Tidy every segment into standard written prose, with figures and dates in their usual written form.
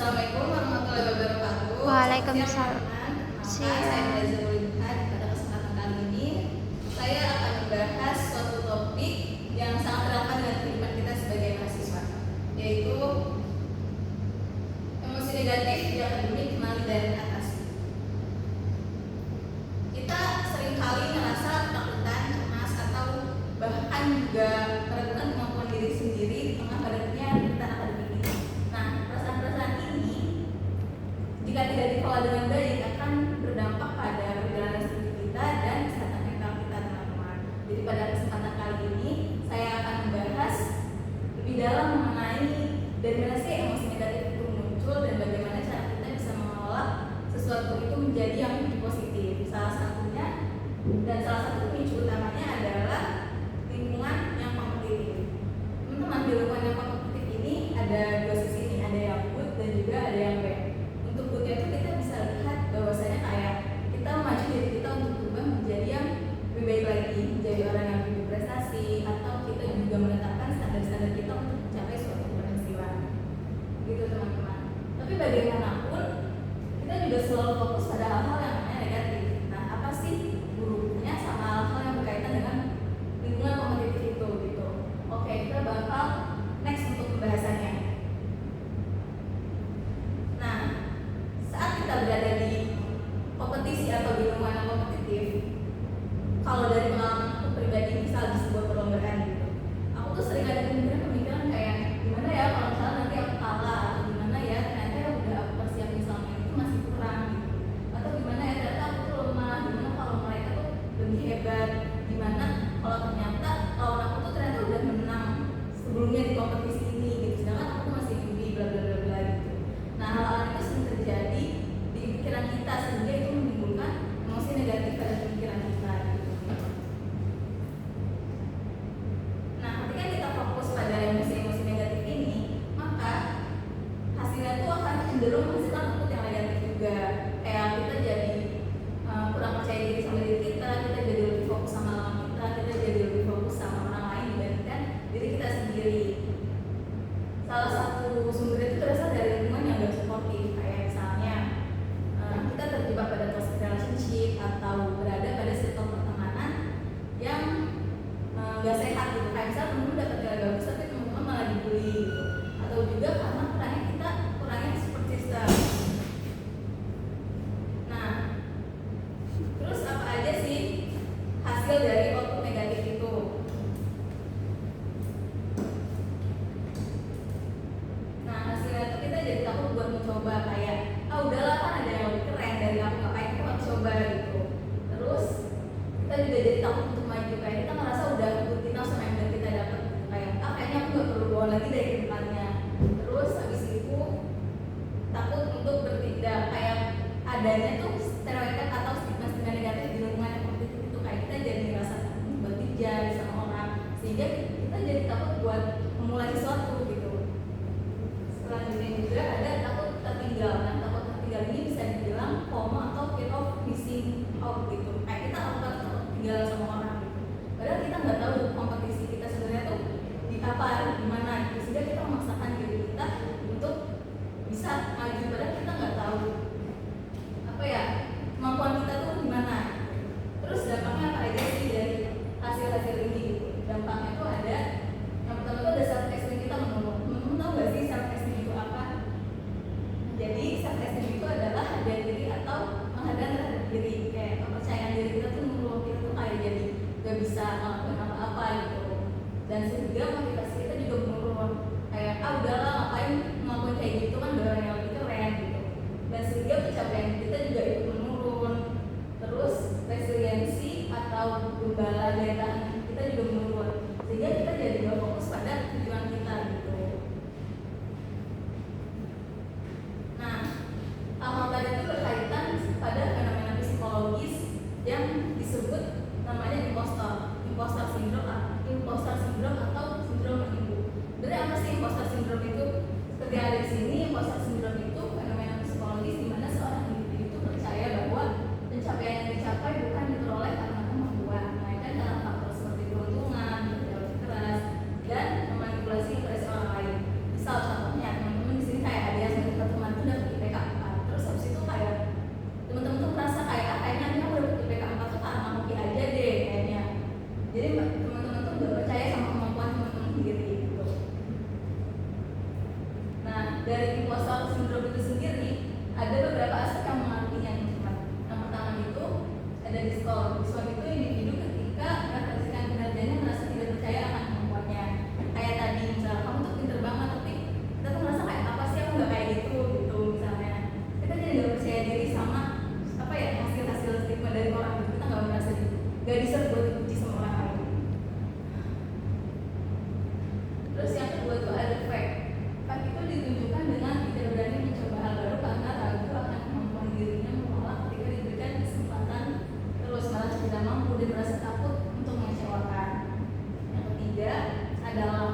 Assalamualaikum warahmatullahi wabarakatuh. Waalaikumsalam. Saya belajar melihat pada kesempatan kali ini saya akan membahas suatu topik yang sangat relevan dengan kehidupan kita sebagai mahasiswa, yaitu emosi negatif yang akademik kenali dan atasi. Kita seringkali merasa ketakutan, cemas, atau bahkan juga meragukan kemampuan diri sendiri di tengah padatnya kita akademik ini. Nah, perasaan-perasaan ini jika tidak dikelola dengan baik akan berdampak pada perjalanan studi kita dan kesehatan mental kita, teman-teman. Jadi pada kesempatan kali ini saya akan membahas lebih dalam mengenai dari mana sih emosi negatif itu muncul dan bagaimana cara kita bisa mengelola sesuatu itu menjadi yang lebih positif. Salah satu pemicu utamanya adalah lingkungan yang kompetitif. Teman-teman, di lingkungan yang kompetitif ini ada dua sisi nih, ada yang good dan juga ada yang bad. Untuk goodnya itu kita bisa lihat bahwasanya kayak kita memacu diri kita untuk berubah menjadi yang lebih baik lagi, menjadi orang yang lebih berprestasi, atau kita juga menetapkan standar-standar kita untuk mencapai suatu keberhasilan. Gitu teman-teman. Tapi bagaimanapun kita juga selalu fokus pada hal-hal yang namanya negatif. Nah, apa sih buruknya sama hal-hal yang berkaitan dengan lingkungan kompetitif itu gitu. Oke, kita bakal next untuk pembahasannya. Nah, saat kita berada di kompetisi atau di lingkungan yang kompetitif, kalau dari pengalaman aku pribadi, misal di sebuah perlombaan gitu, aku tuh sering ada pemikiran kayak gimana ya kalau misalnya nanti aku kalah, atau gimana ya ternyata ya udah aku persiapin selama ini tuh masih kurang gitu, atau gimana ya ternyata aku tuh lemah, gimana kalau mereka tuh lebih hebat, gimana kalau ternyata lawan aku tuh ternyata udah menang sebelumnya di kompetisi ini gitu, sedangkan aku tuh masih newbie bla bla bla bla gitu. Nah, hal-hal itu sering terjadi di pikiran kita sehingga itu menimbulkan emosi negatif pada pikiran kita gitu. Nah, ketika kita fokus pada emosi-emosi negatif ini, maka hasilnya tuh akan cenderung menghasilkan output yang negatif juga. Kayak kita jadi kurang percaya diri sama diri kita jadi lebih fokus sama lawan kita jadi lebih fokus sama orang lain dibandingkan diri kita sendiri. Salah satu sumber itu berasal dari lingkungan yang gak suportif, kayak misalnya kita terjebak pada toxic relationship atau berada pada circle pertemanan yang gak sehat gitu. Kayak misalnya temen-temen dapat nilai bagus tapi temen-temen malah dibully gitu, atau juga karena kurangnya support system. Nah, terus apa aja sih hasil dari output negatif itu? Nah, hasilnya itu kita jadi takut buat mencoba, kayak udahlah kan ada yang lebih keren dari aku, ngapain aku coba gitu. Terus kita juga jadi takut untuk maju, kayak kita ngerasa udah good enough sama yang udah kita dapat, kayak kayaknya aku gak perlu bawa lagi dari kedepannya. Terus habis itu takut untuk bertindak, kayak adanya tuh stereotip atau stigma-stigma negatif di lingkungan yang kompetitif itu, kayak kita jadi ngerasa takut buat dijudge sama orang, sehingga kita jadi takut buat memulai sesuatu gitu. Selanjutnya juga ada takut tertinggal. Nah, takut tertinggal ini bisa dibilang FOMO atau fear of missing out gitu. Kayak kita takut ketinggalan sama orang gitu. Padahal kita nggak tahu kompetisi kita sebenarnya tuh di apa, di mana gitu. Sehingga kita memaksakan diri kita untuk bisa maju, padahal kita nggak tahu kemampuan kita tuh gimana. Terus dampaknya apa aja sih dari hasil-hasil ini gitu. Dampaknya tuh ada, yang pertama tuh ada self esteem kita menurun. Teman-teman tahu nggak sih self esteem itu apa? Jadi self esteem itu adalah harga diri atau penghargaan terhadap diri. Kayak kepercayaan diri kita tuh menurun, kita tuh kayak jadi gak bisa ngelakuin apa-apa gitu. Dan sehingga motivasi kita juga menurun. Kayak udahlah ngapain ngelakuin kayak gitu, kan ada orang yang lebih keren gitu. Dan sehingga pencapaian kita juga ikut menurun. Terus resiliensi atau gembala daya tahan kita juga menurun, sehingga kita jadi gak fokus pada tujuan kita gitu. Nah, hal-hal tadi itu berkaitan pada fenomena psikologis yang disebut namanya impostor syndrome atau sindrom dari impostor syndrome itu sendiri ada beberapa aspek yang mengaruhinya teman-teman. Yang pertama itu ada diskon. Diskon itu individu ketika merefleksikan kinerjanya merasa tidak percaya akan kemampuannya. Kayak tadi misalnya kamu tuh pinter banget, tapi kita tuh merasa kayak apa sih, aku nggak kayak gitu gitu misalnya. Kita jadi nggak percaya diri sama apa ya, hasil stigma dari orang itu. Kita nggak merasa nggak deserve buat dipuji sama orang lain. Terus yang kedua itu ada fact. Fact itu ditunjukkan dengan tidak berani mencoba hal baru karena ragu akan kemampuan dirinya menolak ketika diberikan kesempatan, terus malah tidak mampu dan merasa takut untuk mengecewakan. Yang ketiga adalah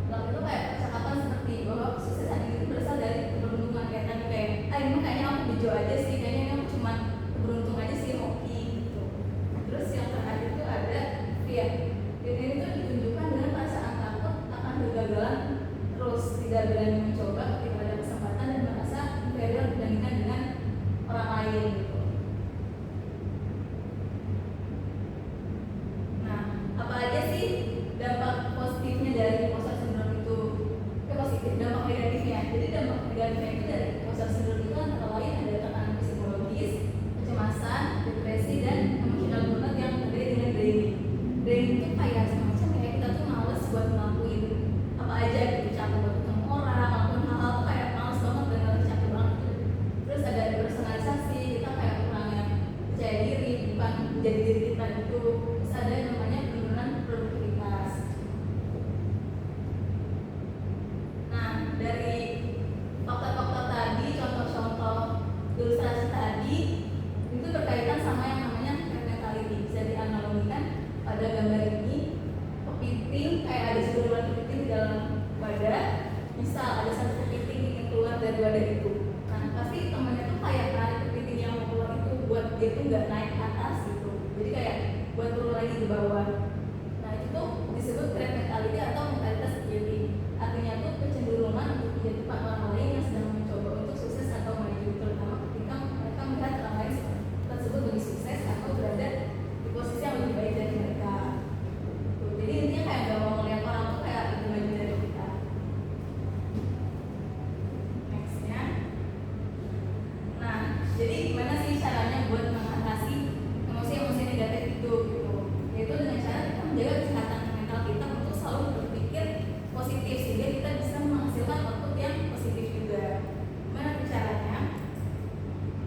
lalu itu kayak percakapan seperti bahwa kesuksesan itu berasal dari keberuntungan, kayak tadi kayak ini kayaknya aku bejo aja sih, kayaknya ini aku cuma beruntung aja sih, hoki gitu. Terus yang terakhir itu ada fear. Fear ini tuh ditunjukkan dengan perasaan takut akan kegagalan, terus tidak berani mencoba ketika ada kesempatan dan merasa inferior dibandingkan dengan orang lain gitu. Nah, apa aja sih dampak positifnya dari impostor syndrome itu? Positif, dampak negatifnya. Jadi dampak negatifnya itu dari impostor syndrome itu antara lain ada tekanan psikologis, kecemasan, depresi, dan emotional burnout yang terdiri dengan draining. Draining itu kayak semacam kayak kita tuh males buat ngelakuin apa aja gitu, capek buat ketemu orang, ngelakuin hal-hal tuh kayak males banget dan ngerasa capek banget gitu. Terus ada personalisasi, kita kayak kurang yang percaya diri, bukan menjadi diri kita gitu. Terus ada yang namanya penurunan produktivitas. Nah, dari faktor-faktor tadi, contoh-contoh ilustrasi tadi itu berkaitan sama yang namanya herd mentality. Bisa dianalogikan pada gambar ini, kepiting kayak ada segelintir kepiting di dalam wadah. Misal ada satu kepiting ingin keluar dari wadah itu, nah pasti temannya tuh kayak narik kepiting yang mau keluar itu buat dia tuh nggak naik ke atas gitu, jadi kayak buat turun lagi di bawah. Nah itu tuh disebut herd mentality atau mentalitas kepiting. Artinya tuh kecenderungan untuk menjatuhkan orang lain yang sedang mencoba untuk sukses atau maju, terutama ketika mereka melihat orang lain tersebut lebih sukses atau berada di posisi yang lebih baik dari mereka. Jadi intinya kayak gak mau melihat orang tuh kayak lebih maju dari kita. Nextnya, nah jadi gimana sih caranya buat mengatasi emosi-emosi negatif itu gitu? Yaitu dengan cara kita menjaga kesehatan mental kita untuk selalu berpikir positif sehingga kita bisa menghasilkan output yang positif juga. Gimana tuh caranya?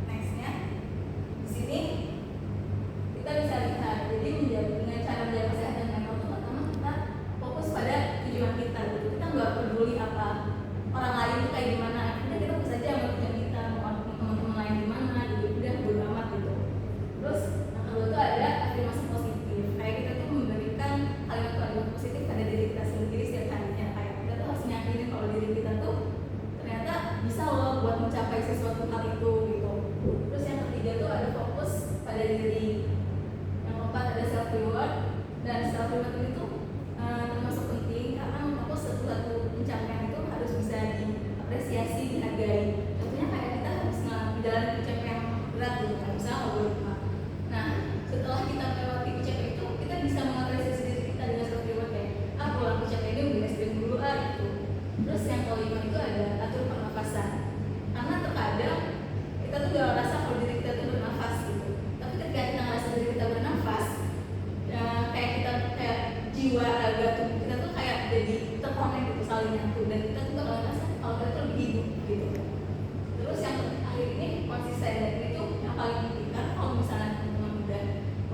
Nextnya, di sini kita bisa lihat. Jadi dengan cara menjaga kesehatan mental itu pertama kita fokus pada tujuan kita. Gitu. Kita nggak peduli apa orang lain itu kayak gimana. Kita fokus aja sama tujuan kita, mau teman-teman lain gimana, gitu. Udah bodo amat gitu. Terus yang kedua itu ada afirmasi positif. Kayak kita tuh memberikan kalimat-kalimat positif pada diri kita sendiri setiap harinya. Kayak kita tuh harus nyakinin kalau diri kita tuh ternyata bisa loh buat mencapai sesuatu hal itu gitu. Terus yang ketiga tuh ada fokus pada diri. Yang keempat ada self reward, dan self reward itu termasuk penting karena menurutku satu pencapaian itu harus bisa diapresiasi, dihargai. Contohnya kayak kita harus menjalani pencapaian yang berat gitu kan, misalnya ngobrol rumah. Nah setelah kita melewati pencapaian itu, kita bisa mengapresiasi diri kita dengan self reward kayak pulang pencapaian ini udah SPM dulu gitu. Terus yang kelima itu ada atur pernafasan. Karena terkadang kita tuh gak merasa kalau diri kita tuh bernafas gitu. Tapi ketika kita ngerasa diri kita bernafas, kayak kita kayak jiwa raga tubuh kita tuh kayak jadi terkonek gitu, saling nyatu, dan kita tuh bakal ngerasa kalau kita tuh lebih hidup gitu. Terus yang terakhir ini konsisten, dan ini tuh yang paling penting karena kalau misalnya teman-teman udah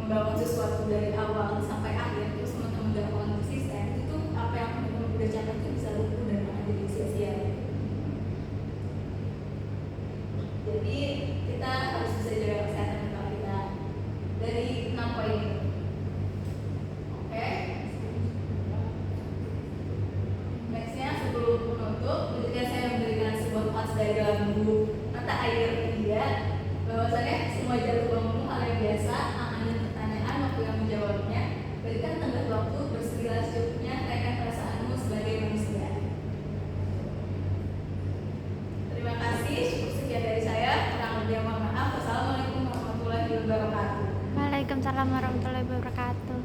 membangun sesuatu dari awal sampai akhir, terus teman-teman udah konsisten, itu tuh apa yang teman-teman udah capai itu bisa lumpuh dan akan jadi sia-sia. Jadi kita harus bisa jaga kesehatan mental kita dari 6 poin ini. Oke. Nextnya sebelum menutup, ketika saya memberikan sebuah quotes dari dalam buku Mata Air India, bahwasanya semua jatuh bangunmu hal yang biasa, akan ada pertanyaan waktu yang menjawabnya. Berikan tenggat waktu, berserilah secukupnya, rayakan perasaanmu sebagai manusia. Terima kasih, cukup sekian dari saya. Kurang lebih mohon maaf. Wassalamualaikum warahmatullahi wabarakatuh. Waalaikumsalam warahmatullahi wabarakatuh.